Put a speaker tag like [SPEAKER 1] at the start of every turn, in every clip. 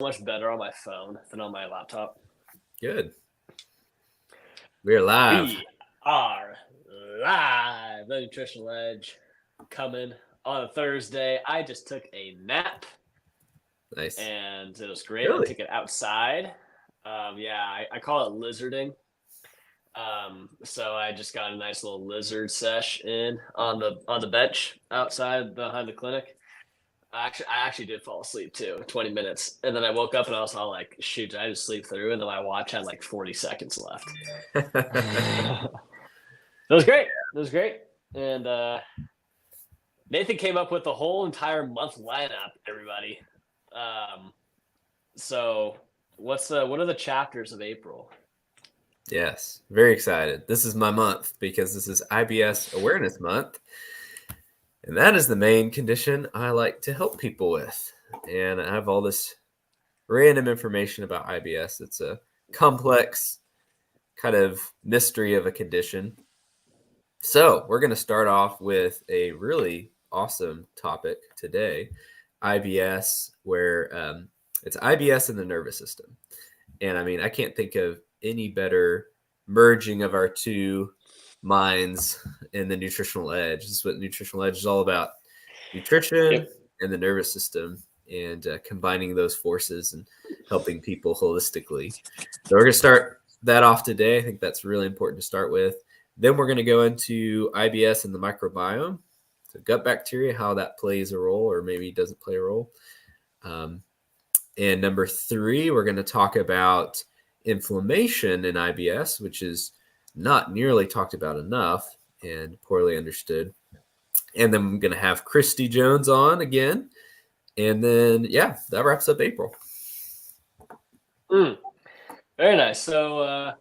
[SPEAKER 1] much better on my phone than on my laptop.
[SPEAKER 2] Good. We're live.
[SPEAKER 1] We are live. The Nutritional Edge coming on a Thursday. I just took a nap.
[SPEAKER 2] Nice.
[SPEAKER 1] And it was great.
[SPEAKER 2] Really?
[SPEAKER 1] I took it outside. I call it lizarding. So I just got a nice little lizard sesh in on the bench outside behind the clinic. I actually did fall asleep too, 20 minutes. And then I woke up and I was all like, shoot, did I just sleep through? And then my watch had like 40 seconds left. It was great. It was great. And Nathan came up with the whole entire month lineup, everybody. So what are the chapters of April?
[SPEAKER 2] Yes, very excited. This is my month because this is IBS Awareness Month. And that is the main condition I like to help people with. And I have all this random information about IBS. It's a complex kind of mystery of a condition. So we're going to start off with a really awesome topic today, IBS, where it's IBS in the nervous system. And I mean, I can't think of any better merging of our two minds in the Nutritional Edge. This is what Nutritional Edge is all about. Nutrition and the nervous system, and combining those forces and helping people holistically. So we're going to start that off today. I think that's really important to start with. Then we're going to go into IBS and the microbiome. So gut bacteria, how that plays a role or maybe doesn't play a role. And number 3, we're going to talk about inflammation in IBS, which is not nearly talked about enough and poorly understood. And then I'm going to have Christy Jones on again. And then, yeah, that wraps up April.
[SPEAKER 1] Very nice. So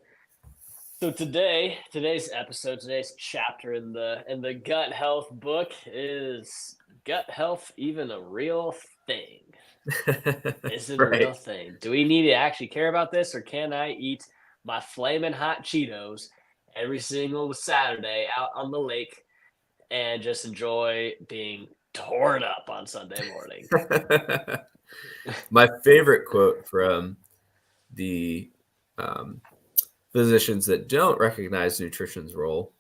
[SPEAKER 1] today's episode, today's chapter in the gut health book is gut health even a real thing? Is it a real thing? Do we need to actually care about this, or can I eat my flaming hot Cheetos every single Saturday out on the lake and just enjoy being torn up on Sunday morning?
[SPEAKER 2] My favorite quote from the physicians that don't recognize nutrition's role.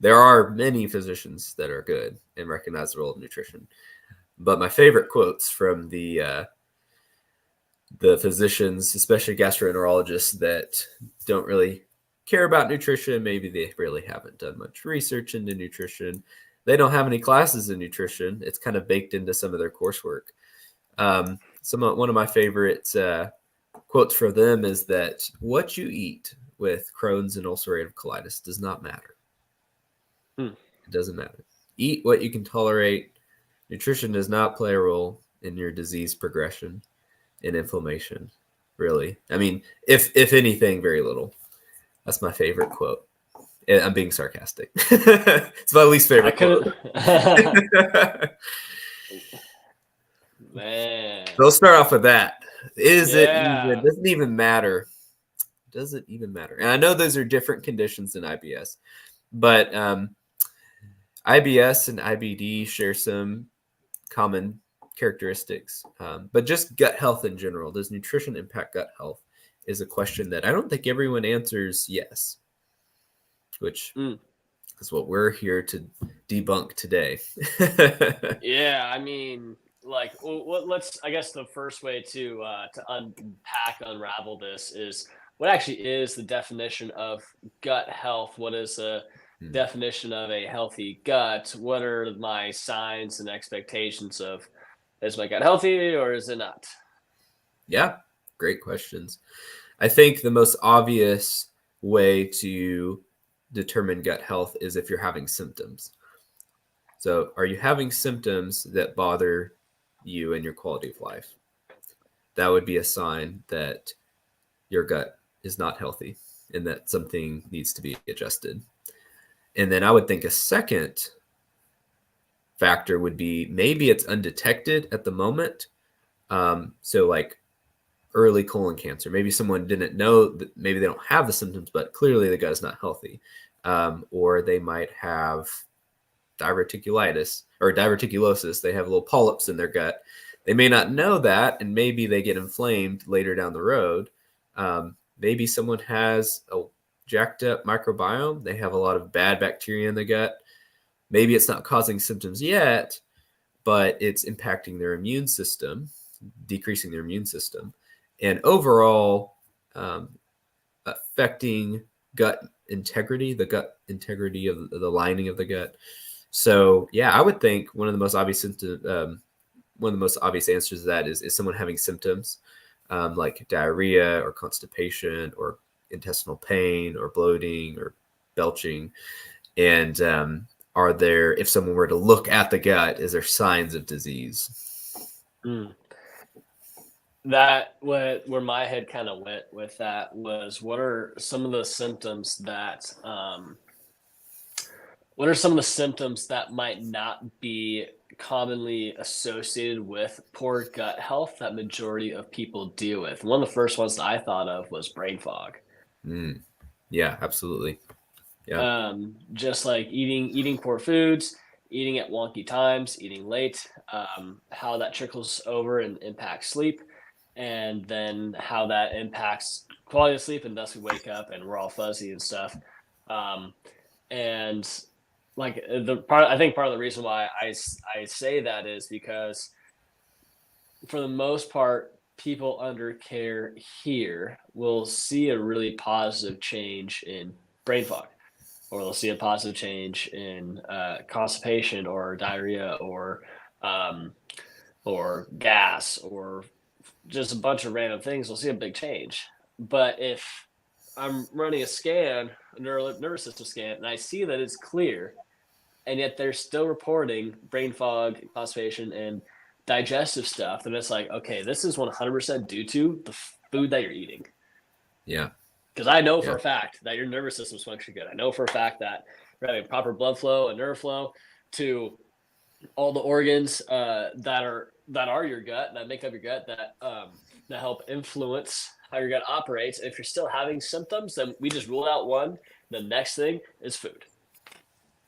[SPEAKER 2] There are many physicians that are good and recognize the role of nutrition. But my favorite quotes from the physicians, especially gastroenterologists, that don't really care about nutrition. Maybe they really haven't done much research into nutrition. They don't have any classes in nutrition. It's kind of baked into some of their coursework. One of my favorite quotes for them is that what you eat with Crohn's and ulcerative colitis does not matter. It doesn't matter. Eat what you can tolerate. Nutrition does not play a role in your disease progression and inflammation, really. I mean, if anything, very little. That's my favorite quote. I'm being sarcastic. It's my least favorite quote.
[SPEAKER 1] Man.
[SPEAKER 2] So let's start off with that. It doesn't even matter. Does it even matter? And I know those are different conditions than IBS, but IBS and IBD share some common characteristics. But just gut health in general, does nutrition impact gut health, is a question that I don't think everyone answers yes, which is what we're here to debunk today.
[SPEAKER 1] Yeah, I mean, I guess the first way to unravel this is what actually is the definition of gut health. What is a definition of a healthy gut? What are my signs and expectations of, is my gut healthy or is it not?
[SPEAKER 2] Yeah, great questions. I think the most obvious way to determine gut health is if you're having symptoms. So are you having symptoms that bother you and your quality of life? That would be a sign that your gut is not healthy and that something needs to be adjusted. And then I would think a second factor would be maybe it's undetected at the moment. So like early colon cancer, maybe someone didn't know that, maybe they don't have the symptoms, but clearly the gut is not healthy. Or they might have diverticulitis or diverticulosis. They have little polyps in their gut They may not know that, and maybe they get inflamed later down the road. Maybe someone has a jacked up microbiome. They have a lot of bad bacteria in the gut. Maybe it's not causing symptoms yet, but it's impacting their immune system, decreasing their immune system, and overall affecting gut integrity, the gut integrity of the lining of the gut. So yeah, I would think one of the most obvious one of the most obvious answers to that is someone having symptoms like diarrhea or constipation or intestinal pain or bloating or belching. And are there, if someone were to look at the gut, is there signs of disease?
[SPEAKER 1] That where my head kind of went with that was, what are some of the symptoms that might not be commonly associated with poor gut health that majority of people deal with? One of the first ones that I thought of was brain fog.
[SPEAKER 2] Yeah, absolutely. Yeah.
[SPEAKER 1] Just like eating poor foods, eating at wonky times, eating late, how that trickles over and impacts sleep, and then how that impacts quality of sleep, and thus we wake up and we're all fuzzy and stuff. And like I think part of the reason why I say that is because for the most part, people under care here will see a really positive change in brain fog, or they'll see a positive change in constipation or diarrhea um, or gas or just a bunch of random things. We'll see a big change. But if I'm running a scan, a nervous system scan, and I see that it's clear, and yet they're still reporting brain fog, constipation, and digestive stuff, then it's like, okay, this is 100% due to the food that you're eating.
[SPEAKER 2] Yeah.
[SPEAKER 1] Because I know for a fact that your nervous system's functioning good. I know for a fact that you're having proper blood flow and nerve flow to all the organs that are your gut, that make up your gut, that help influence how your gut operates. If you're still having symptoms, then we just rule out one. The next thing is food.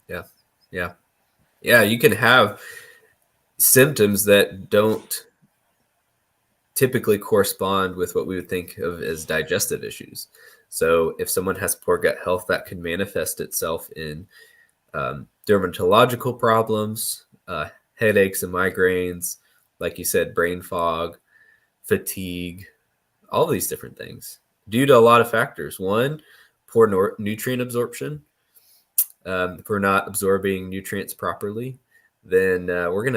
[SPEAKER 2] Yeah. You can have symptoms that don't typically correspond with what we would think of as digestive issues. So if someone has poor gut health, that could manifest itself in dermatological problems, headaches and migraines, like you said, brain fog, fatigue, all these different things due to a lot of factors. One, poor nutrient absorption. If we're not absorbing nutrients properly, then we're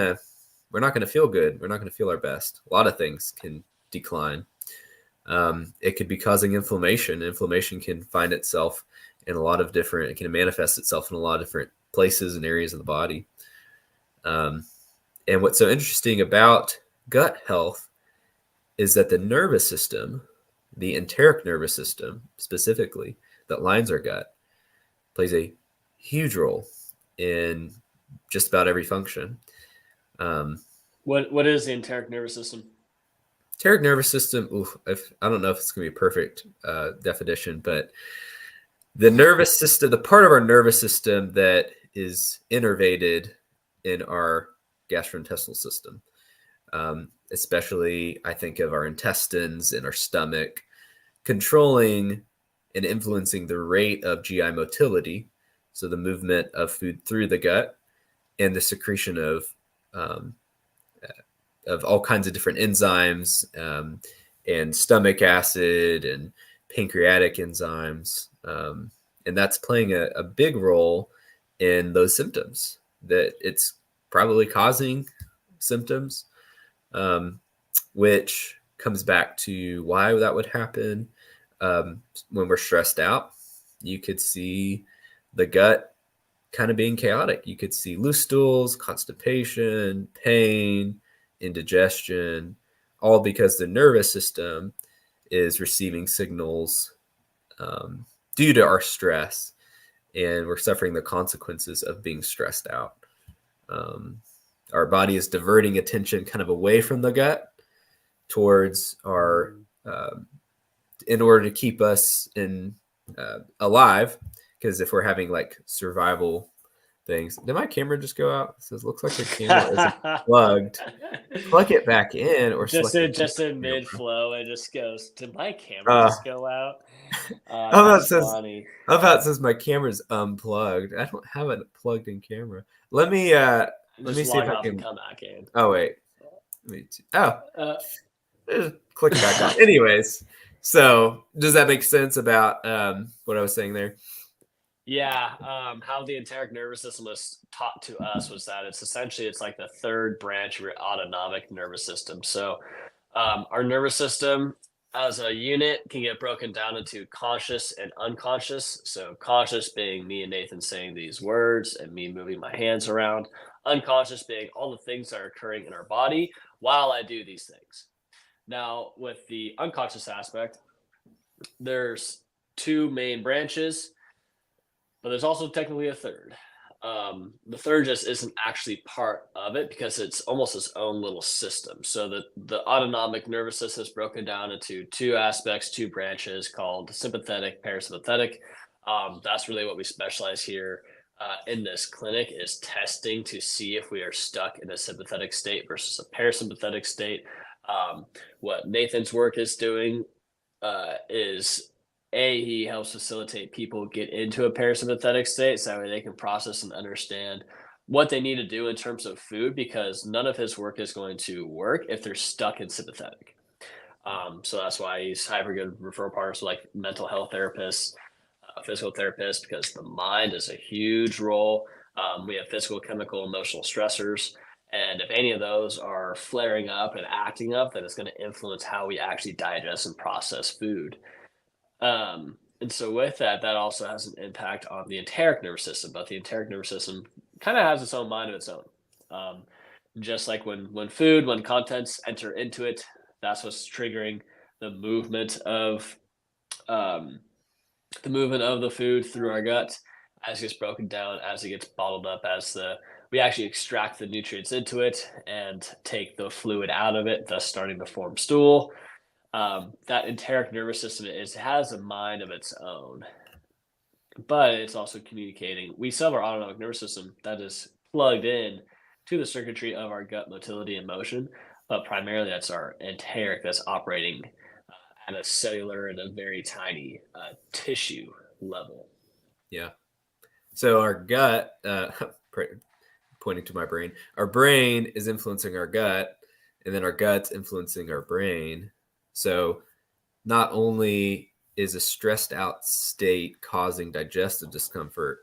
[SPEAKER 2] not gonna feel good. We're not gonna feel our best. A lot of things can decline. It could be causing inflammation. Inflammation can find itself in a lot of different. It can manifest itself in a lot of different places and areas of the body. And what's so interesting about gut health is that the nervous system, the enteric nervous system specifically, that lines our gut, plays a huge role in just about every function.
[SPEAKER 1] What is the enteric nervous system?
[SPEAKER 2] Enteric nervous system, I don't know if it's going to be a perfect definition, but the nervous system, the part of our nervous system that is innervated in our gastrointestinal system, especially I think of our intestines and our stomach, controlling and influencing the rate of GI motility, so the movement of food through the gut, and the secretion of all kinds of different enzymes and stomach acid and pancreatic enzymes. And that's playing a big role in those symptoms, that it's probably causing symptoms, which comes back to why that would happen. When we're stressed out, you could see the gut kind of being chaotic. You could see loose stools, constipation, pain, indigestion, all because the nervous system is receiving signals due to our stress, and we're suffering the consequences of being stressed out. Our body is diverting attention kind of away from the gut towards our, in order to keep us alive, because if we're having like survival things. Did my camera just go out? It says looks like the camera isn't plugged. Plug it back in or
[SPEAKER 1] just
[SPEAKER 2] select a
[SPEAKER 1] in
[SPEAKER 2] different
[SPEAKER 1] just in mid
[SPEAKER 2] camera.
[SPEAKER 1] flow, it just goes. Did my camera
[SPEAKER 2] Uh,
[SPEAKER 1] just go out?
[SPEAKER 2] oh, that
[SPEAKER 1] That's
[SPEAKER 2] says.
[SPEAKER 1] funny.
[SPEAKER 2] I thought it says my camera's unplugged. I don't have a plugged in camera. Let me
[SPEAKER 1] Just
[SPEAKER 2] see if
[SPEAKER 1] log
[SPEAKER 2] I
[SPEAKER 1] off and
[SPEAKER 2] can.
[SPEAKER 1] come back in.
[SPEAKER 2] Oh wait. Oh,
[SPEAKER 1] Uh,
[SPEAKER 2] click it back on. Anyways, so does that make sense about what I was saying there?
[SPEAKER 1] Yeah, how the enteric nervous system was taught to us was that it's like the third branch of your autonomic nervous system. So our nervous system as a unit can get broken down into conscious and unconscious. So conscious being me and Nathan saying these words and me moving my hands around. Unconscious being all the things that are occurring in our body while I do these things. Now, with the unconscious aspect, there's two main branches, but there's also technically a third. The third just isn't actually part of it because it's almost its own little system. So the autonomic nervous system is broken down into two aspects, two branches called sympathetic, parasympathetic. That's really what we specialize here in this clinic is testing to see if we are stuck in a sympathetic state versus a parasympathetic state. What Nathan's work is doing is he helps facilitate people get into a parasympathetic state so they can process and understand what they need to do in terms of food because none of his work is going to work if they're stuck in sympathetic. So that's why he's hyper good referral partners like mental health therapists, physical therapists, because the mind is a huge role. We have physical, chemical, emotional stressors. And if any of those are flaring up and acting up, then it's going to influence how we actually digest and process food. And so with that, that also has an impact on the enteric nervous system, but the enteric nervous system kind of has its own mind of its own. Um, just like when contents enter into it, that's what's triggering the movement of um, the food through our gut as it gets broken down, as it gets bottled up, we actually extract the nutrients into it and take the fluid out of it, thus starting to form stool. That enteric nervous system has a mind of its own, but it's also communicating. We still have our autonomic nervous system that is plugged in to the circuitry of our gut motility and motion, but primarily that's our enteric that's operating at a cellular and a very tiny tissue level.
[SPEAKER 2] Yeah. So our gut, pointing to my brain, our brain is influencing our gut, and then our gut's influencing our brain. So not only is a stressed out state causing digestive discomfort,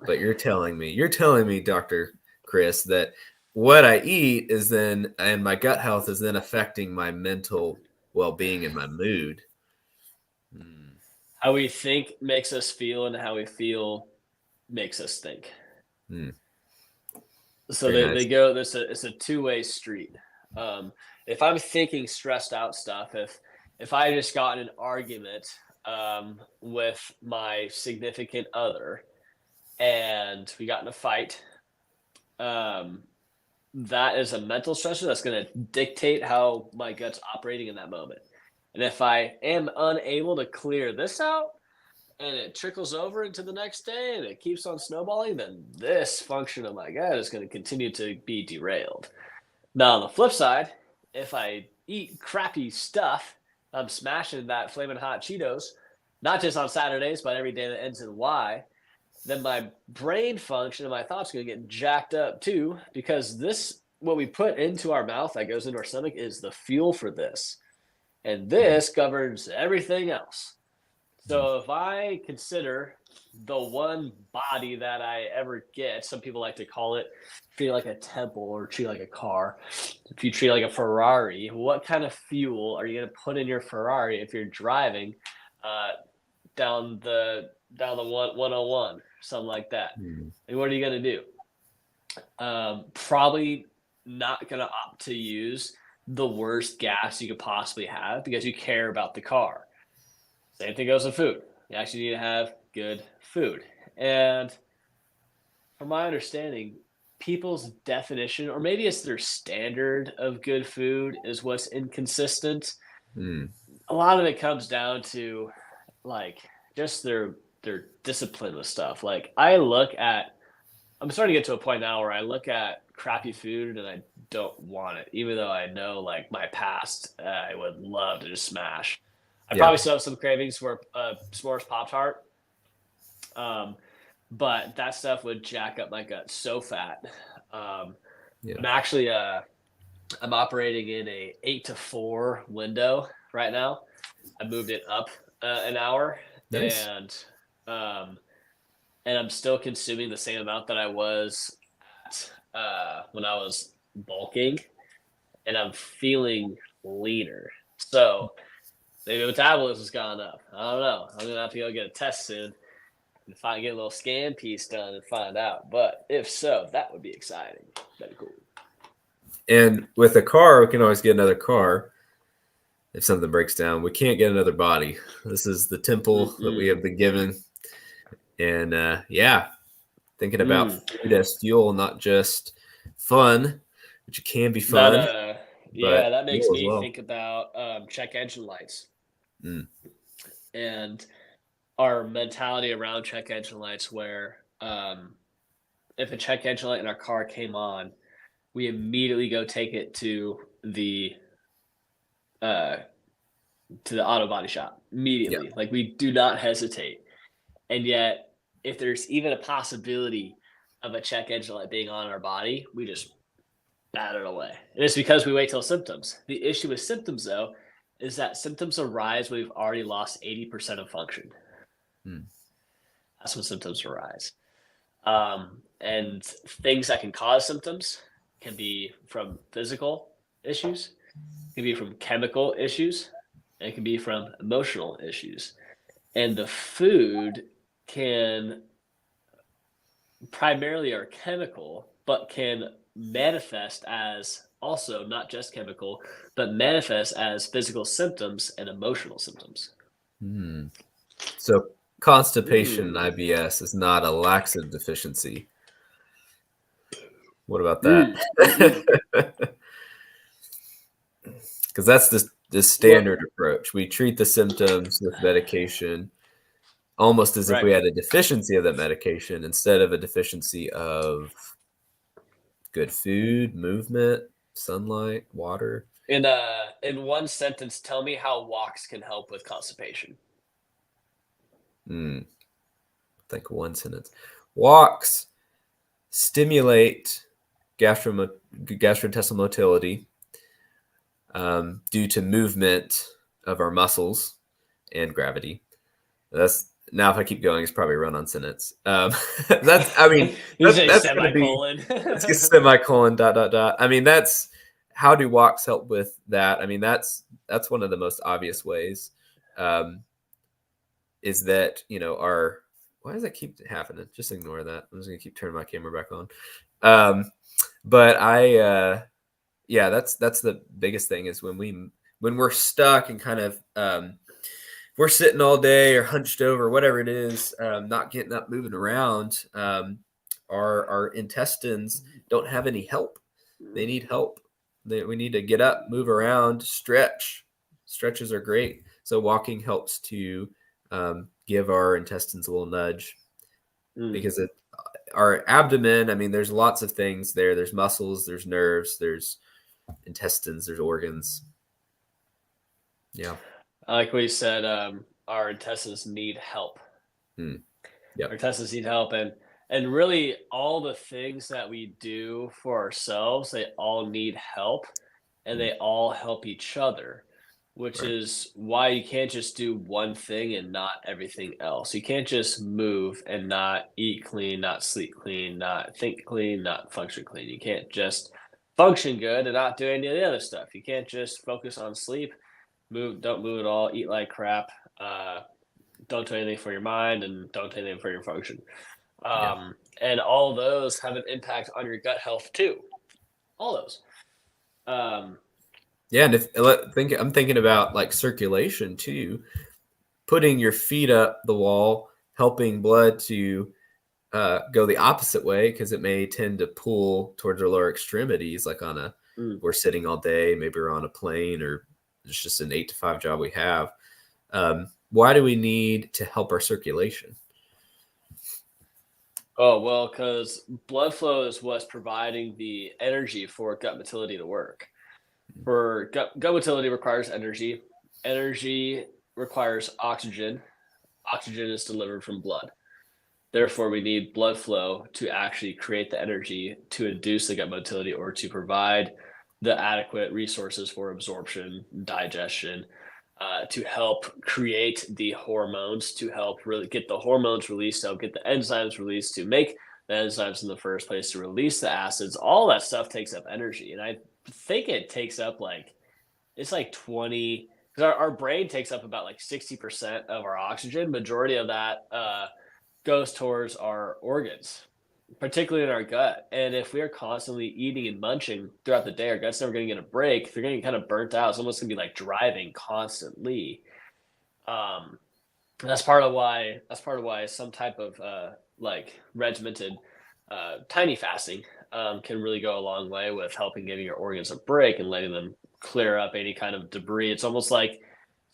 [SPEAKER 2] but you're telling me, Dr. Chris, that what I eat is then, and my gut health is then affecting my mental well-being and my mood.
[SPEAKER 1] How we think makes us feel, and how we feel makes us think. So
[SPEAKER 2] Very
[SPEAKER 1] they
[SPEAKER 2] nice.
[SPEAKER 1] go. It's a two-way street. If I'm thinking stressed out stuff, if I just got in an argument with my significant other and we got in a fight, that is a mental stressor that's going to dictate how my gut's operating in that moment. And if I am unable to clear this out and it trickles over into the next day and it keeps on snowballing, then this function of my gut is going to continue to be derailed. Now, on the flip side, if I eat crappy stuff, I'm smashing that flaming hot Cheetos, not just on Saturdays, but every day that ends in Y, then my brain function and my thoughts are going to get jacked up too, because what we put into our mouth that goes into our stomach is the fuel for this. And this governs everything else. So if I consider the one body that I ever get, some people like to call it treat like a temple or treat like a car. If you treat like a Ferrari, what kind of fuel are you going to put in your Ferrari if you're driving down the 101, something like that? And what are you going to do? Probably not going to opt to use the worst gas you could possibly have because you care about the car. Same thing goes with food. You actually need to have good food. And from my understanding, people's definition, or maybe it's their standard of good food, is what's inconsistent. A lot of it comes down to like just their discipline with stuff. Like I look at I'm starting to get to a point now where I look at crappy food and I don't want it, even though I know like my past, I would love to just smash. I
[SPEAKER 2] Yeah.
[SPEAKER 1] probably still have some cravings for s'mores Pop Tart, um, but that stuff would jack up my gut so fat. Um,
[SPEAKER 2] Yeah.
[SPEAKER 1] I'm actually I'm operating in a 8 to 4 window right now. I moved it up an hour,
[SPEAKER 2] Nice.
[SPEAKER 1] um, and I'm still consuming the same amount that I was when I was bulking, and I'm feeling leaner. So maybe metabolism has gone up. I don't know. I'm gonna have to go get a test soon and find get a little scan piece done and find out. But if so, that would be exciting. That'd be cool.
[SPEAKER 2] And with a car, we can always get another car if something breaks down. We can't get another body. This is the temple that we have been given. And yeah, thinking about food as fuel, not just fun, which it can be fun, but
[SPEAKER 1] That makes
[SPEAKER 2] fuel as
[SPEAKER 1] me
[SPEAKER 2] well.
[SPEAKER 1] think about check engine lights
[SPEAKER 2] Mm,
[SPEAKER 1] and our mentality around check engine lights, where if a check engine light in our car came on, we immediately go take it uh, to the auto body shop
[SPEAKER 2] yeah.
[SPEAKER 1] immediately. Like we do not hesitate. And yet, if there's even a possibility of a check engine light being on our body, we just bat it away. And it's because we wait till symptoms. The issue with symptoms, though, is that symptoms arise when we've already lost 80% of function.
[SPEAKER 2] Mm,
[SPEAKER 1] That's when symptoms arise. And things that can cause symptoms can be from physical issues, can be from chemical issues, and it can be from emotional issues. And the food can primarily are chemical, but can manifest as also not just chemical, but manifest as physical symptoms and emotional symptoms.
[SPEAKER 2] mm. So constipation in
[SPEAKER 1] Mm.
[SPEAKER 2] IBS is not a laxative deficiency. What about that?
[SPEAKER 1] Mm. Mm-mm.
[SPEAKER 2] Because that's the
[SPEAKER 1] Well,
[SPEAKER 2] standard approach. We treat the symptoms with medication almost as if
[SPEAKER 1] right.
[SPEAKER 2] we had a deficiency of that medication instead of a deficiency of good food, movement, sunlight, water.
[SPEAKER 1] In one sentence, tell me how walks can help with constipation.
[SPEAKER 2] Mm, think one sentence. Walks stimulate gastrointestinal motility due to movement of our muscles and gravity. That's now if I keep going, it's probably a run-on sentence. That's I mean
[SPEAKER 1] This is a
[SPEAKER 2] that's going to be
[SPEAKER 1] semicolon.
[SPEAKER 2] let's get semicolon dot dot dot. I mean that's how do walks help with that? I mean that's one of the most obvious ways. Um, is that our why does that keep happening? Just ignore that. I'm just gonna keep turning my camera back on. But yeah, that's the biggest thing is when we're stuck and kind of we're sitting all day or hunched over, whatever it is, not getting up, moving around. Our intestines don't have any help. They need help. We need to get up, move around, stretch. Stretches are great. So walking helps to give our intestines a little nudge because our abdomen, I mean, there's lots of things there. There's muscles, there's nerves, there's intestines, there's organs. Yeah.
[SPEAKER 1] I like what you said. Our intestines need help.
[SPEAKER 2] Yep.
[SPEAKER 1] Our intestines need help, and really all the things that we do for ourselves, they all need help, and they all help each other, which
[SPEAKER 2] Right.
[SPEAKER 1] is why you can't just do one thing and not everything else. You can't just move and not eat clean, not sleep clean, not think clean, not function clean. You can't just function good and not do any of the other stuff. You can't just focus on sleep, don't move at all, eat like crap, don't do anything for your mind, and don't do anything for your function.
[SPEAKER 2] Yeah.
[SPEAKER 1] And all those have an impact on your gut health too. All those.
[SPEAKER 2] Yeah, and I'm thinking about like circulation too, putting your feet up the wall, helping blood to go the opposite way because it may tend to pull towards our lower extremities, like we're sitting all day, maybe we're on a plane or it's just an 8 to 5 job we have. Why do we need to help our circulation?
[SPEAKER 1] Oh, well, because blood flow is what's providing the energy for gut motility to work. For gut motility requires energy. Energy requires oxygen. Oxygen is delivered from blood. Therefore, we need blood flow to actually create the energy to induce the gut motility or to provide the adequate resources for absorption, digestion, to help create the hormones, to help really get the hormones released, to help get the enzymes released, to make the enzymes in the first place, to release the acids. All that stuff takes up energy. And I think it takes up like, it's like 20, because our brain takes up about like 60% of our oxygen. Majority of that goes towards our organs, particularly in our gut. And if we are constantly eating and munching throughout the day, our gut's never going to get a break. They're going to get kind of burnt out. It's almost going to be like driving constantly. Um, that's part of why. That's part of why some type of like regimented tiny fasting can really go a long way with helping giving your organs a break and letting them clear up any kind of debris. It's almost like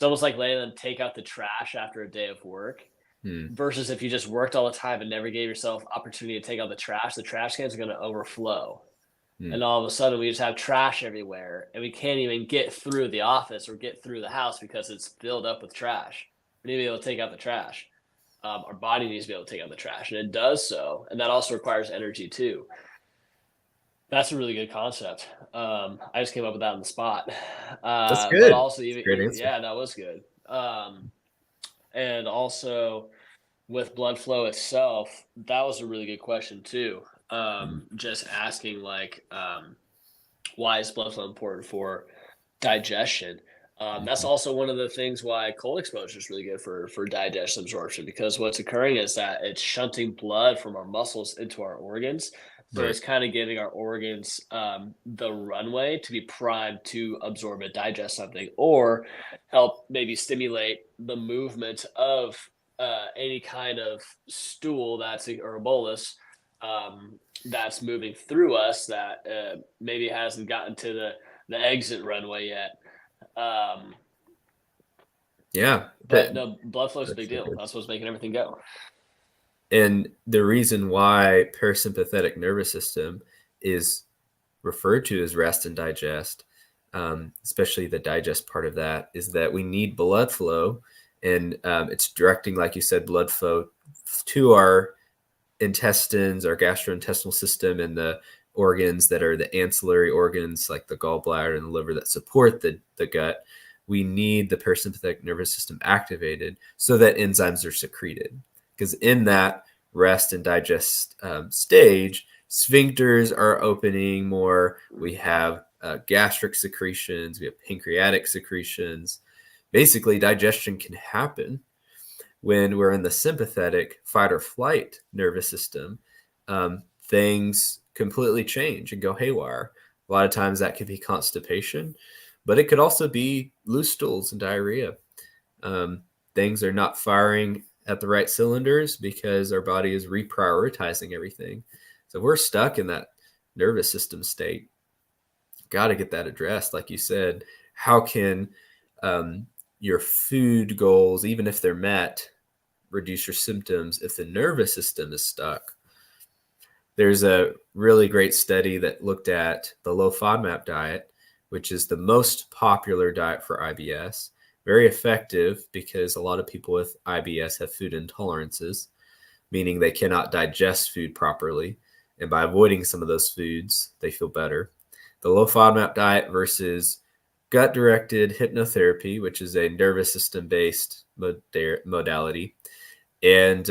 [SPEAKER 1] letting them take out the trash after a day of work
[SPEAKER 2] Hmm.
[SPEAKER 1] versus if you just worked all the time and never gave yourself opportunity to take out the trash cans are going to overflow.
[SPEAKER 2] Hmm.
[SPEAKER 1] And all of a sudden we just have trash everywhere and we can't even get through the office or get through the house because it's filled up with trash. We need to be able to take out the trash. Our body needs to be able to take out the trash, and it does so. And that also requires energy too. That's a really good concept. I just came up with that on the spot.
[SPEAKER 2] That's
[SPEAKER 1] But
[SPEAKER 2] good.
[SPEAKER 1] also,
[SPEAKER 2] That's a great answer.
[SPEAKER 1] yeah, that was good. And also, with blood flow itself, that was a really good question too.
[SPEAKER 2] Hmm.
[SPEAKER 1] Just asking like, why is blood flow important for digestion? That's
[SPEAKER 2] Mhm.
[SPEAKER 1] also one of the things why cold exposure is really good for digestion absorption because what's occurring is that it's shunting blood from our muscles into our organs. So
[SPEAKER 2] Right.
[SPEAKER 1] it's kind of giving our organs the runway to be primed to absorb and digest something, or help maybe stimulate the movement of any kind of stool or a bolus that's moving through us that maybe hasn't gotten to the exit runway yet. Um,
[SPEAKER 2] Yeah.
[SPEAKER 1] but no, blood flow is a
[SPEAKER 2] That's
[SPEAKER 1] big
[SPEAKER 2] so
[SPEAKER 1] deal.
[SPEAKER 2] good.
[SPEAKER 1] That's what's making everything go.
[SPEAKER 2] And the reason why parasympathetic nervous system is referred to as rest and digest, especially the digest part of that, is that we need blood flow, and it's directing, like you said, blood flow to our intestines, our gastrointestinal system, and the organs that are the ancillary organs, like the gallbladder and the liver that support the gut. We need the parasympathetic nervous system activated so that enzymes are secreted. Because in that rest and digest stage, sphincters are opening more. We have gastric secretions, we have pancreatic secretions. Basically, digestion can happen when we're in the sympathetic fight or flight nervous system. Things completely change and go haywire. A lot of times that could be constipation, but it could also be loose stools and diarrhea. Um, Things are not firing at the right cylinders because our body is reprioritizing everything. So we're stuck in that nervous system state. Got to get that addressed. Like you said, how can um, your food goals, even if they're met, reduce your symptoms if the nervous system is stuck? There's a really great study that looked at the low FODMAP diet, which is the most popular diet for IBS. Very effective because a lot of people with IBS have food intolerances, meaning they cannot digest food properly. And by avoiding some of those foods, they feel better. The low FODMAP diet versus gut directed hypnotherapy, which is a nervous system based modality, and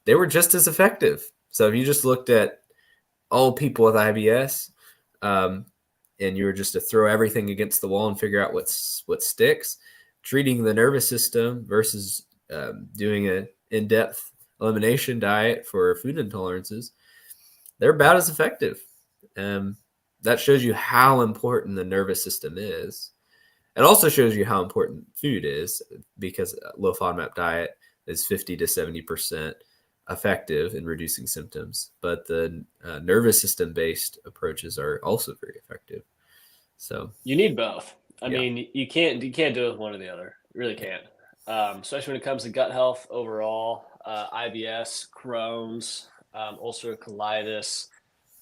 [SPEAKER 2] they were just as effective. So if you just looked at all people with IBS, um, and you were just to throw everything against the wall and figure out what sticks, treating the nervous system versus doing an in-depth elimination diet for food intolerances, they're about as effective. Um, that shows you how important the nervous system is. It also shows you how important food is because a low FODMAP diet is 50 to 70% effective in reducing symptoms, but the nervous system based approaches are also very effective. So,
[SPEAKER 1] You need both. I
[SPEAKER 2] yeah.
[SPEAKER 1] mean, you can't do it with one or the other. You really can't. Especially when it comes to gut health overall, IBS, Crohn's, ulcerative colitis,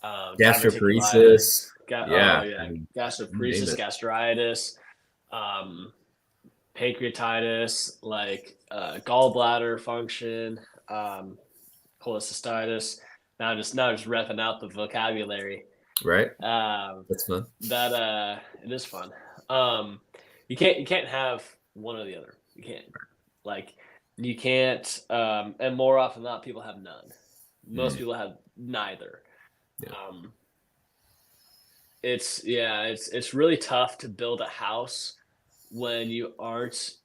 [SPEAKER 1] diverticulitis,
[SPEAKER 2] Gastroparesis. Yeah. I mean, you name
[SPEAKER 1] gastroparesis,
[SPEAKER 2] it.
[SPEAKER 1] gastritis, um, pancreatitis, like gallbladder function, um, cholecystitis. Now just repping out the vocabulary.
[SPEAKER 2] Right.
[SPEAKER 1] Um,
[SPEAKER 2] That's fun.
[SPEAKER 1] that it is fun. Um, you can't have one or the other. You can't like you can't. And more often than not, people have none. Most
[SPEAKER 2] Mm,
[SPEAKER 1] people have neither.
[SPEAKER 2] yeah.
[SPEAKER 1] Um, it's really tough to build a house when you aren't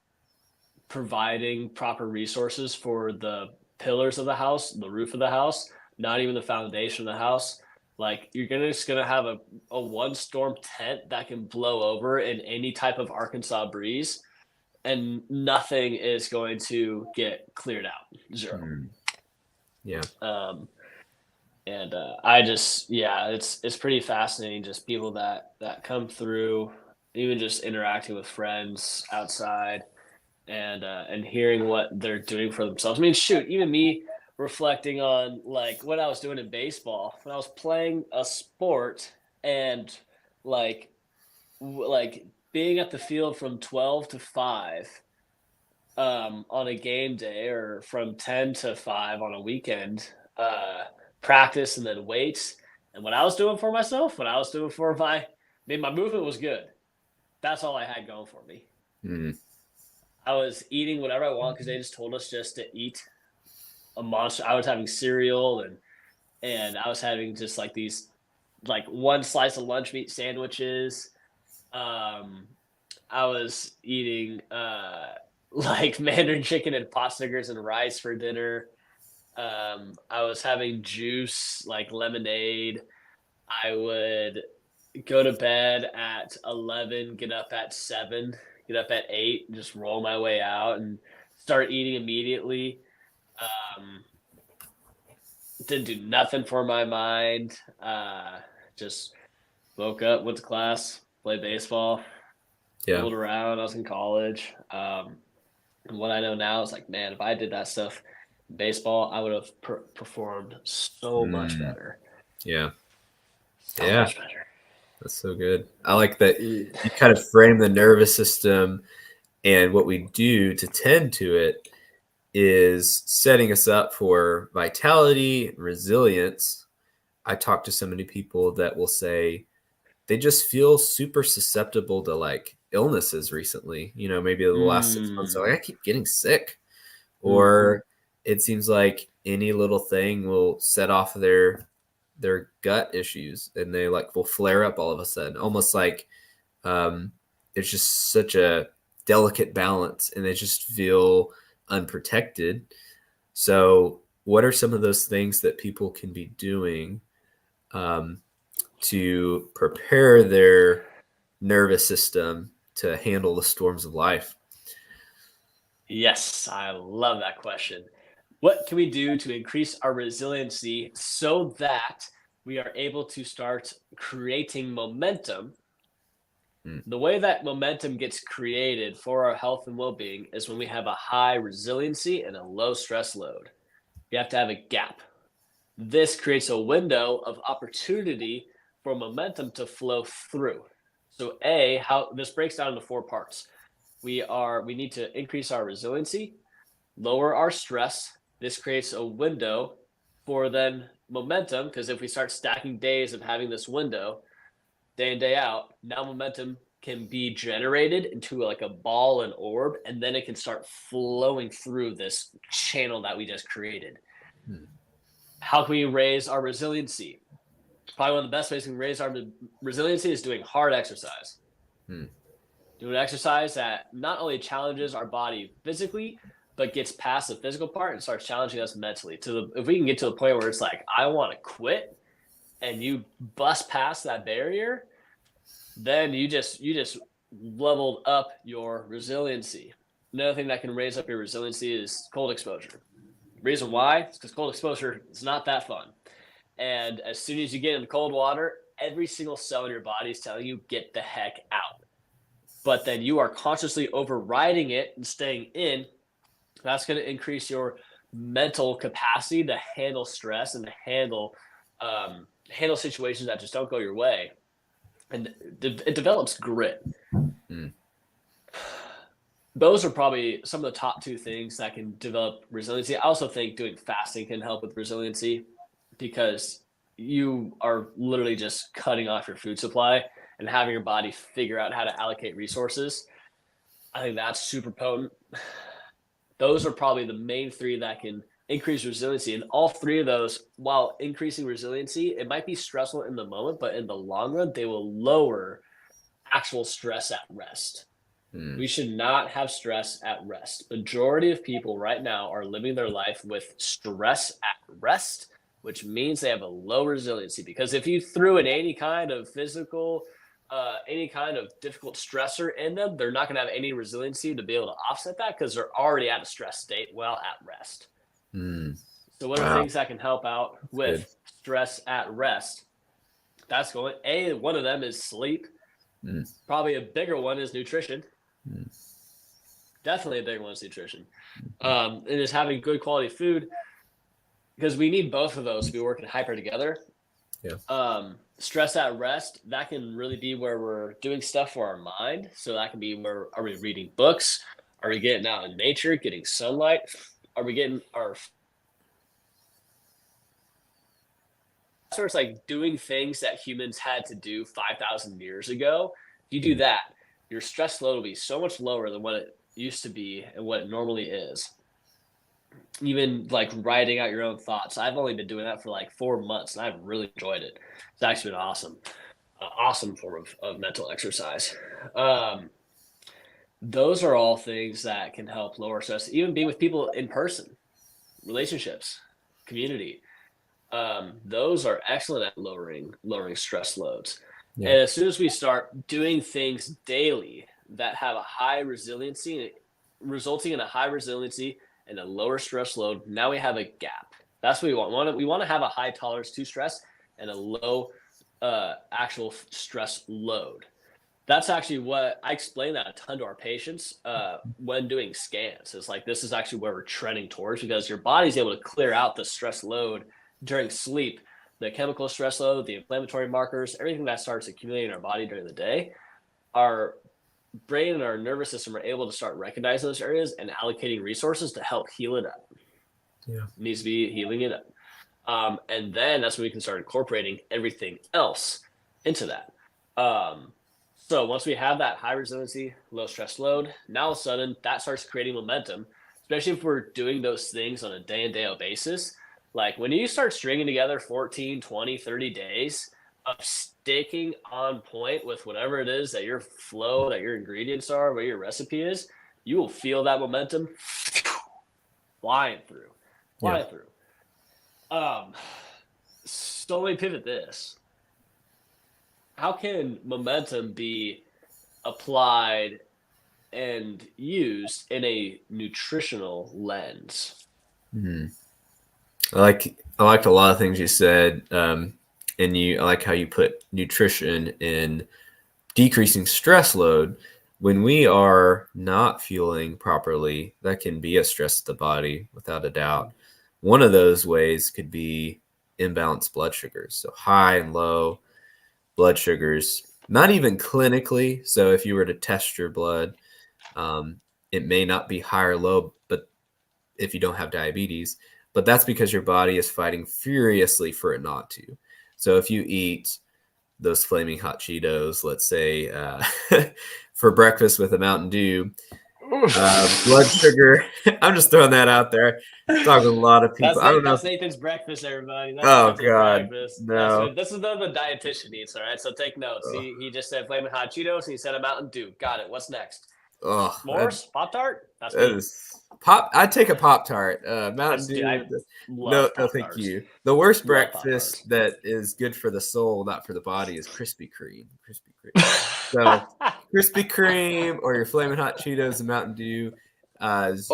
[SPEAKER 1] providing proper resources for the pillars of the house, the roof of the house, not even the foundation of the house. Like you're just gonna have a one storm tent that can blow over in any type of Arkansas breeze, and nothing is going to get cleared out. Zero.
[SPEAKER 2] Mm, yeah.
[SPEAKER 1] Um, and I just it's pretty fascinating. Just people that come through, even just interacting with friends outside and hearing what they're doing for themselves. I mean, shoot, even me reflecting on like what I was doing in baseball when I was playing a sport and like like being at the field from 12 to 5 on a game day or from 10 to 5 on a weekend practice and then weights and what I was doing for myself, what I was doing for my I mean my movement was good. That's all I had going for me.
[SPEAKER 2] Mm,
[SPEAKER 1] I was eating whatever I want because they just told us just to eat a monster. I was having cereal and I was having just like these like one slice of lunch meat sandwiches. Um, I was eating like Mandarin chicken and pot stickers and rice for dinner. I was having juice like lemonade. I would go to bed at 11, get up at 7, get up at 8, just roll my way out and start eating immediately. Um, didn't do nothing for my mind. Just woke up, went to class, played baseball,
[SPEAKER 2] yeah.
[SPEAKER 1] fooled around. I was in college. And what I know now is like, man, if I did that stuff in baseball, I would have performed so much
[SPEAKER 2] Mm,
[SPEAKER 1] better.
[SPEAKER 2] yeah.
[SPEAKER 1] So
[SPEAKER 2] Yeah.
[SPEAKER 1] much better.
[SPEAKER 2] That's so good. I like that
[SPEAKER 1] Mm.
[SPEAKER 2] you kind of frame the nervous system and what we do to tend to it is setting us up for vitality, resilience. I talk to so many people that will say they just feel super susceptible to like illnesses recently. You know, maybe the last 6 months, they're like, I keep getting sick.
[SPEAKER 1] Mm-hmm.
[SPEAKER 2] Or it seems like any little thing will set off their gut issues and they like will flare up all of a sudden, almost like um, it's just such a delicate balance and they just feel unprotected. So, what are some of those things that people can be doing um, to prepare their nervous system to handle the storms of life?
[SPEAKER 1] Yes, I love that question. What can we do to increase our resiliency so that we are able to start creating momentum?
[SPEAKER 2] Mm,
[SPEAKER 1] The way that momentum gets created for our health and well being is when we have a high resiliency and a low stress load. You have to have a gap. This creates a window of opportunity for momentum to flow through. So, how this breaks down into 4 parts. We need to increase our resiliency, lower our stress. This creates a window for then momentum because if we start stacking days of having this window day in day out, now momentum can be generated into like a ball and orb, and then it can start flowing through this channel that we just created.
[SPEAKER 2] mm,
[SPEAKER 1] How can we raise our resiliency? Probably one of the best ways we can raise our resiliency is doing hard exercise.
[SPEAKER 2] mm.
[SPEAKER 1] Doing exercise that not only challenges our body physically, but gets past the physical part and starts challenging us mentally. If we can get to the point where it's like, I want to quit, and you bust past that barrier, then you just leveled up your resiliency. Another thing that can raise up your resiliency is cold exposure. Reason why? It's because cold exposure is not that fun. And as soon as you get into cold water, every single cell in your body is telling you, get the heck out. But then you are consciously overriding it and staying in. That's going to increase your mental capacity to handle stress and to handle situations that just don't go your way, and it develops grit.
[SPEAKER 2] Mm.
[SPEAKER 1] Those are probably some of the top two things that can develop resiliency. I also think doing fasting can help with resiliency, because you are literally just cutting off your food supply and having your body figure out how to allocate resources. I think that's super potent. Those are probably the main three that can increase resiliency. And all three of those, while increasing resiliency, it might be stressful in the moment, but in the long run, they will lower actual stress at rest.
[SPEAKER 2] Mm.
[SPEAKER 1] We should not have stress at rest. Majority of people right now are living their life with stress at rest, which means they have a low resiliency. Because if you threw in any kind of physical, any kind of difficult stressor in them, they're not going to have any resiliency to be able to offset that, because they're already at a stress state while at rest.
[SPEAKER 2] Mm.
[SPEAKER 1] So what are
[SPEAKER 2] Wow.
[SPEAKER 1] things that can help out
[SPEAKER 2] That's
[SPEAKER 1] with
[SPEAKER 2] good.
[SPEAKER 1] stress at rest? That's going, one of them is sleep.
[SPEAKER 2] Mm.
[SPEAKER 1] Probably a bigger one is nutrition.
[SPEAKER 2] Mm.
[SPEAKER 1] Definitely a bigger one is nutrition. And just having good quality food, because we need both of those to be working hyper together.
[SPEAKER 2] Yeah.
[SPEAKER 1] Stress at rest, that can really be where we're doing stuff for our mind. So that can be where, are we reading books? Are we getting out in nature, getting sunlight? Are we getting our sort of like doing things that humans had to do 5,000 years ago? If you do that, your stress load will be so much lower than what it used to be and what it normally is. Even like writing out your own thoughts. I've only been doing that for like 4 months, and I've really enjoyed it. It's actually been awesome. Awesome form of mental exercise. Those are all things that can help lower stress, even being with people in person, relationships, community. Those are excellent at lowering stress loads.
[SPEAKER 2] Yeah.
[SPEAKER 1] And as soon as we start doing things daily that have a high resiliency, resulting in a high resiliency and a lower stress load, now we have a gap. That's what we want. We want to have a high tolerance to stress and a low actual stress load. That's actually what I explain that a ton to our patients when doing scans. It's like, this is actually where we're trending towards, because your body's able to clear out the stress load during sleep, the chemical stress load, the inflammatory markers, everything that starts accumulating in our body during the day. Our brain and our nervous system are able to start recognizing those areas and allocating resources to help heal it up.
[SPEAKER 2] Yeah.
[SPEAKER 1] It needs to be healing it up. And then that's when we can start incorporating everything else into that. So once we have that high resiliency, low stress load, now all of a sudden that starts creating momentum, especially if we're doing those things on a day in, day out basis. Like when you start stringing together 14, 20, 30 days of sticking on point with whatever it is that your flow, that your ingredients are, what your recipe is, you will feel that momentum flying through. So let me pivot this. How can momentum be applied and used in a nutritional lens?
[SPEAKER 2] Mm. I liked a lot of things you said, and I like how you put nutrition in decreasing stress load. When we are not fueling properly, that can be a stress to the body, without a doubt. One of those ways could be imbalanced blood sugars, so high and low blood sugars, not even clinically. So if you were to test your blood, it may not be high or low, but if you don't have diabetes, but that's because your body is fighting furiously for it not to. So if you eat those flaming hot Cheetos, let's say, for breakfast with a Mountain Dew, blood sugar. I'm just throwing that out there. Talking to a lot of people. I don't know.
[SPEAKER 1] That's Nathan's breakfast, everybody. That's
[SPEAKER 2] Oh
[SPEAKER 1] Nathan's
[SPEAKER 2] God,
[SPEAKER 1] breakfast.
[SPEAKER 2] no.
[SPEAKER 1] This is what the dietitian eats. All right, so take notes.
[SPEAKER 2] Oh,
[SPEAKER 1] He just said flaming hot Cheetos, and he said a Mountain Dew. Got it. What's next?
[SPEAKER 2] oh,
[SPEAKER 1] S'mores, Pop Tart. That's
[SPEAKER 2] that
[SPEAKER 1] me.
[SPEAKER 2] is pop. I take a Pop Tart. Mountain
[SPEAKER 1] Dude, I
[SPEAKER 2] Dew. No,
[SPEAKER 1] love
[SPEAKER 2] no,
[SPEAKER 1] Pop
[SPEAKER 2] thank
[SPEAKER 1] Tarts.
[SPEAKER 2] you. The worst
[SPEAKER 1] Love Pop
[SPEAKER 2] breakfast
[SPEAKER 1] Tarts.
[SPEAKER 2] that is good for the soul, not for the body, is Krispy Kreme. Krispy Kreme. So Krispy Kreme or your flaming hot Cheetos and Mountain Dew is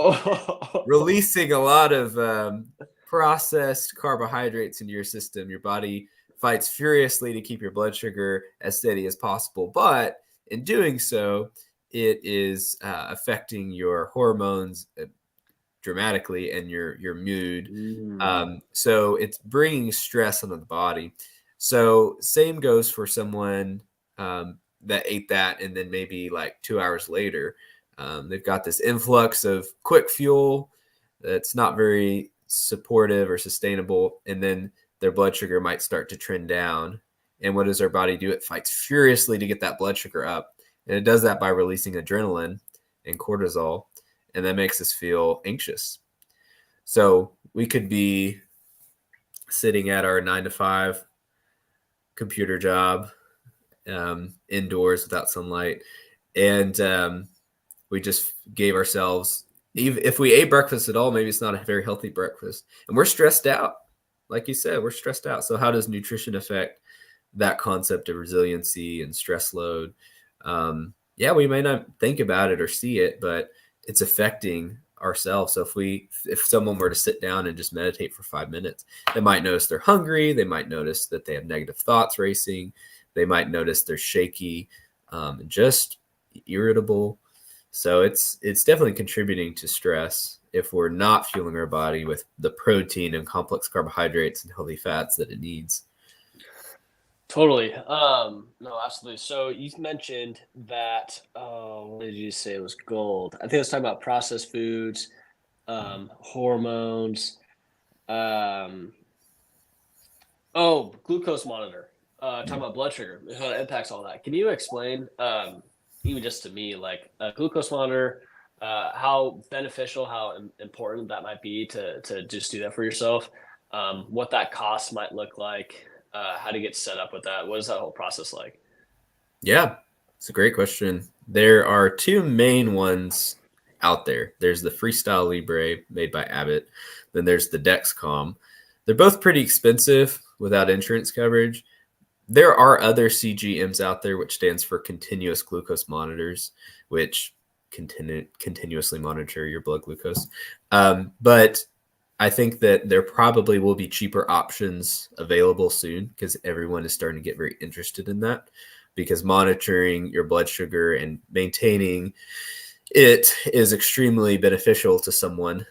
[SPEAKER 2] releasing a lot of processed carbohydrates into your system. Your body fights furiously to keep your blood sugar as steady as possible, but in doing so, it is affecting your hormones dramatically and your mood.
[SPEAKER 1] Mm.
[SPEAKER 2] So it's bringing stress onto the body. So same goes for someone that ate that, and then maybe like 2 hours later, they've got this influx of quick fuel that's not very supportive or sustainable, and then their blood sugar might start to trend down. And what does our body do? It fights furiously to get that blood sugar up, and it does that by releasing adrenaline and cortisol, and that makes us feel anxious. So we could be sitting at our 9 to 5 computer job, indoors without sunlight, and we just gave ourselves, even if we ate breakfast at all, maybe it's not a very healthy breakfast, and we're stressed out. Like you said, we're stressed out. So how does nutrition affect that concept of resiliency and stress load? Yeah, we may not think about it or see it, but it's affecting ourselves. So if someone were to sit down and just meditate for 5 minutes, they might notice they're hungry. They might notice that they have negative thoughts racing. They might notice they're shaky, and just irritable. So it's definitely contributing to stress if we're not fueling our body with the protein and complex carbohydrates and healthy fats that it needs.
[SPEAKER 1] Totally. No, absolutely. So you mentioned that, what did you say it was gold? I think I was talking about processed foods, hormones, um, oh, glucose monitor. Talking about blood sugar, how it impacts all that. Can you explain, even just to me, like a glucose monitor, how beneficial, how important that might be to just do that for yourself? What that cost might look like, how to get set up with that. What is that whole process like?
[SPEAKER 2] Yeah, it's a great question. There are two main ones out there. There's the Freestyle Libre made by Abbott. Then there's the Dexcom. They're both pretty expensive without insurance coverage. There are other CGMs out there, which stands for continuous glucose monitors, which continuously monitor your blood glucose. But I think that there probably will be cheaper options available soon because everyone is starting to get very interested in that, because monitoring your blood sugar and maintaining it is extremely beneficial to someone.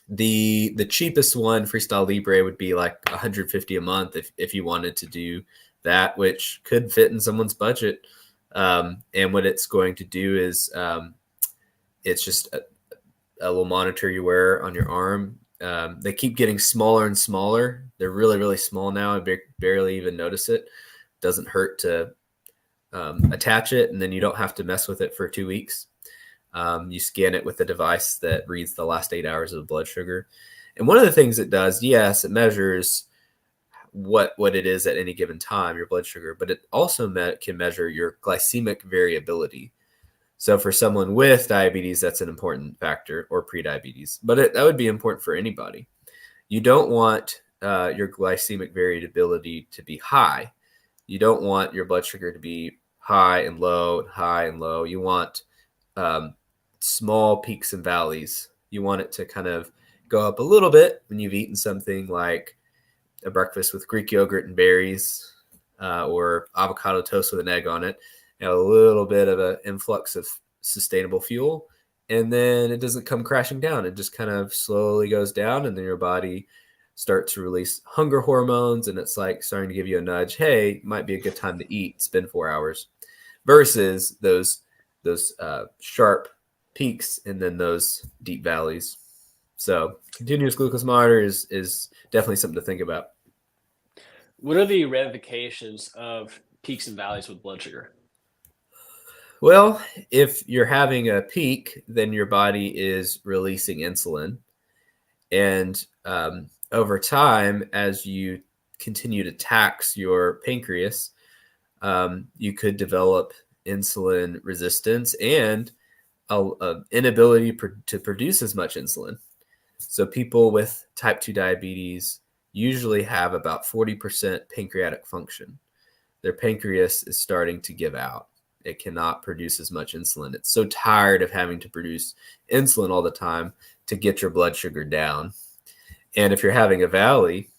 [SPEAKER 2] The cheapest one, Freestyle Libre, would be like 150 a month if you wanted to do that, which could fit in someone's budget. And what it's going to do is it's just a little monitor you wear on your arm. They keep getting smaller and smaller. They're really, really small now. I barely even notice it. Doesn't hurt to attach it, and then you don't have to mess with it for 2 weeks. You scan it with a device that reads the last 8 hours of blood sugar. And one of the things it does, yes, it measures what it is at any given time, your blood sugar, but it also can measure your glycemic variability. So for someone with diabetes, that's an important factor, or prediabetes, but that would be important for anybody. You don't want your glycemic variability to be high. You don't want your blood sugar to be high and low and high and low. You want small peaks and valleys. You want it to kind of go up a little bit when you've eaten something like a breakfast with Greek yogurt and berries, or avocado toast with an egg on it. A little bit of an influx of sustainable fuel, and then it doesn't come crashing down. It just kind of slowly goes down, and then your body starts to release hunger hormones, and it's like starting to give you a nudge. Hey, might be a good time to eat. It's been 4 hours, versus those sharp peaks and then those deep valleys. So continuous glucose monitor is definitely something to think about.
[SPEAKER 1] What are the ramifications of peaks and valleys with blood sugar?
[SPEAKER 2] Well, if you're having a peak, then your body is releasing insulin. And over time, as you continue to tax your pancreas, you could develop insulin resistance and a inability to produce as much insulin. So people with type 2 diabetes usually have about 40% pancreatic function. Their pancreas is starting to give out. It cannot produce as much insulin. It's so tired of having to produce insulin all the time to get your blood sugar down. And if you're having a valley,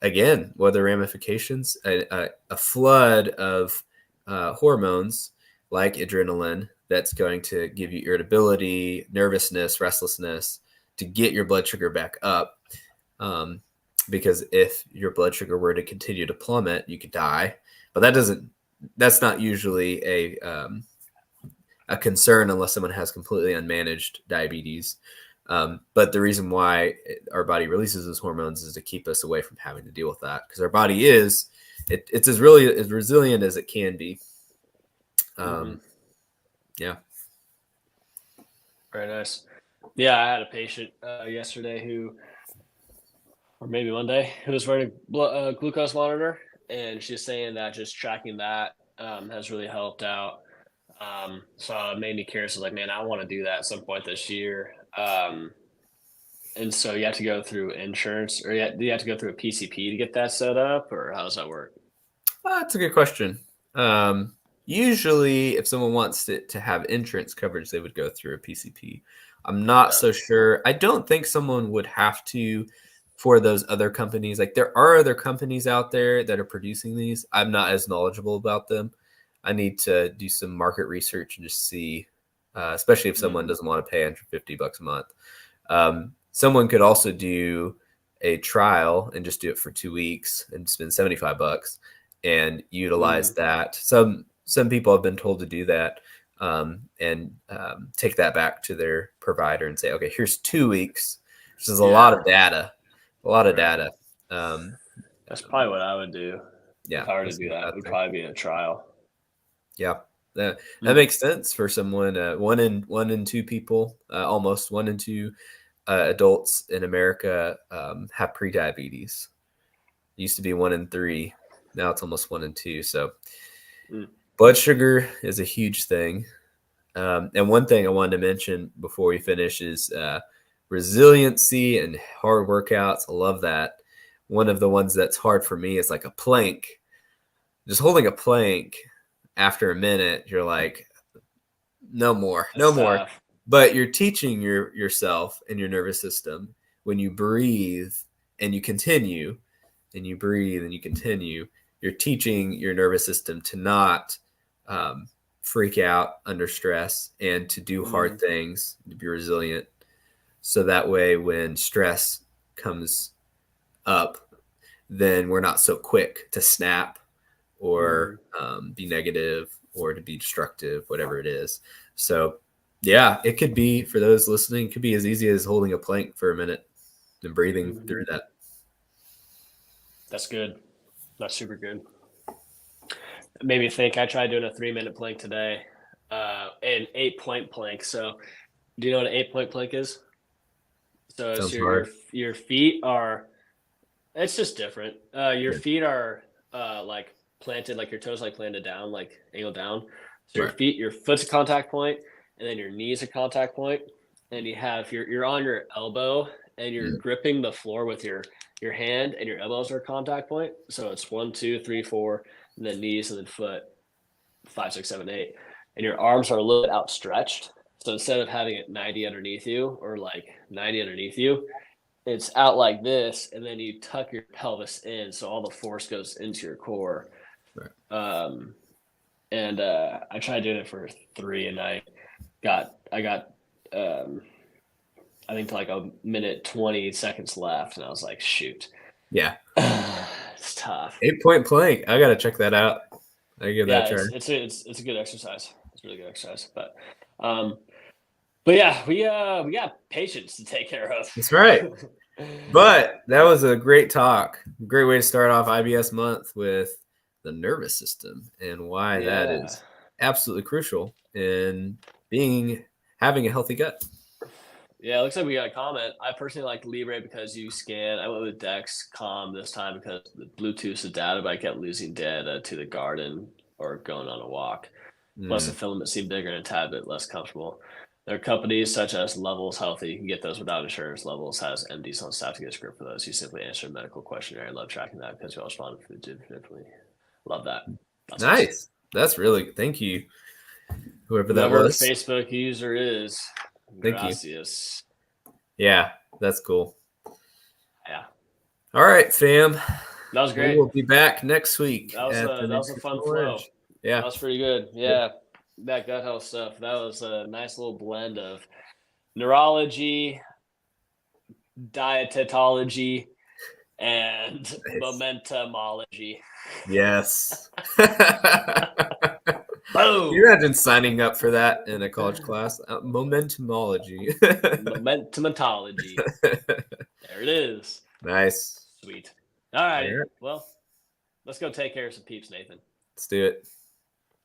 [SPEAKER 2] again, what are the ramifications? A flood of hormones like adrenaline, that's going to give you irritability, nervousness, restlessness to get your blood sugar back up. Because if your blood sugar were to continue to plummet, you could die. But that's not usually a concern unless someone has completely unmanaged diabetes. But the reason why our body releases those hormones is to keep us away from having to deal with that, because our body it's as resilient as it can be. Yeah.
[SPEAKER 1] Very nice. Yeah, I had a patient yesterday or maybe Monday, who was wearing a glucose monitor, and she's saying that just tracking that has really helped out. So it made me curious. I was like, man, I want to do that at some point this year. And so you have to go through insurance, or do you have to go through a PCP to get that set up, or how does that work?
[SPEAKER 2] That's a good question. Usually, if someone wants to have insurance coverage, they would go through a PCP. I'm not so sure. I don't think someone would have to for those other companies. Like, there are other companies out there that are producing these. I'm not as knowledgeable about them. I need to do some market research and just see, especially if someone doesn't want to pay $150 a month. Someone could also do a trial and just do it for 2 weeks and spend $75 and utilize that. Some people have been told to do that, and take that back to their provider and say, okay, here's 2 weeks. This is a lot of data.
[SPEAKER 1] That's probably what I would do.
[SPEAKER 2] Yeah,
[SPEAKER 1] if I were to do that, it would probably be in a trial.
[SPEAKER 2] Yeah, that makes sense for someone. One in two people, almost 1 in 2 adults in America have prediabetes. It used to be 1 in 3. Now it's almost 1 in 2. So blood sugar is a huge thing. And one thing I wanted to mention before we finish is resiliency and hard workouts. I love that. One of the ones that's hard for me is like a plank. Just holding a plank, after a minute, you're like, no more. But you're teaching yourself and your nervous system, when you breathe and you continue, and you breathe and you continue, you're teaching your nervous system to not freak out under stress and to do hard things, to be resilient. So that way, when stress comes up, then we're not so quick to snap or be negative or to be destructive, whatever it is. So yeah, it could be, for those listening, it could be as easy as holding a plank for a minute and breathing through that.
[SPEAKER 1] That's good. That's super good. It made me think. I tried doing a 3-minute plank today, an 8-point plank. So do you know what an 8-point plank is? So it's your feet are, it's just different. Your feet are like planted, like your toes like planted down, like angled down. So your foot's a contact point, and then your knees a contact point, and you have you're on your elbow and you're gripping the floor with your hand, and your elbows are a contact point. So it's 1, 2, 3, 4, and then knees, and then foot, 5, 6, 7, 8, and your arms are a little bit outstretched. So instead of having it 90 underneath you or like 90 underneath you, it's out like this, and then you tuck your pelvis in, so all the force goes into your core. And I tried doing it for 3, and I got I think to like a minute 20 seconds left, and I was like, shoot.
[SPEAKER 2] Yeah.
[SPEAKER 1] It's tough.
[SPEAKER 2] 8-point plank. I gotta check that out. I give that a try.
[SPEAKER 1] It's a good exercise. It's a really good exercise. But yeah, we got patients to take care of.
[SPEAKER 2] That's right. But that was a great talk. Great way to start off IBS month with the nervous system and why that is absolutely crucial in having a healthy gut.
[SPEAKER 1] Yeah, it looks like we got a comment. I personally like Libre because you scan. I went with Dexcom this time because the Bluetooth is data, but I kept losing data to the garden or going on a walk. Plus, the filament seemed bigger and a tad bit less comfortable. There are companies such as Levels Healthy. You can get those without insurance. Levels has MDs on staff to get a script for those. You simply answer a medical questionnaire. I love tracking that because you all respond digitally. Love that.
[SPEAKER 2] That's nice. Awesome. That's really, thank you. Whoever that was.
[SPEAKER 1] The Facebook user is.
[SPEAKER 2] Thank you. Yeah, that's cool.
[SPEAKER 1] Yeah.
[SPEAKER 2] All right, fam.
[SPEAKER 1] That was great.
[SPEAKER 2] We'll be back next week.
[SPEAKER 1] That was a fun flow.
[SPEAKER 2] Yeah.
[SPEAKER 1] That was pretty good. Yeah. that gut health stuff. That was a nice little blend of neurology, dietology, and
[SPEAKER 2] Nice.
[SPEAKER 1] momentumology.
[SPEAKER 2] Yes. Can you
[SPEAKER 1] Boom.
[SPEAKER 2] imagine signing up for that in a college class? Momentumology.
[SPEAKER 1] Momentumology. There it is.
[SPEAKER 2] Nice.
[SPEAKER 1] Sweet. All
[SPEAKER 2] All
[SPEAKER 1] righty.
[SPEAKER 2] right.
[SPEAKER 1] Well, let's go take care of some peeps, Nathan.
[SPEAKER 2] Let's do it.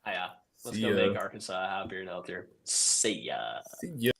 [SPEAKER 1] Yeah. Let's
[SPEAKER 2] See
[SPEAKER 1] go
[SPEAKER 2] ya.
[SPEAKER 1] make Arkansas happier and healthier. See ya.
[SPEAKER 2] See ya.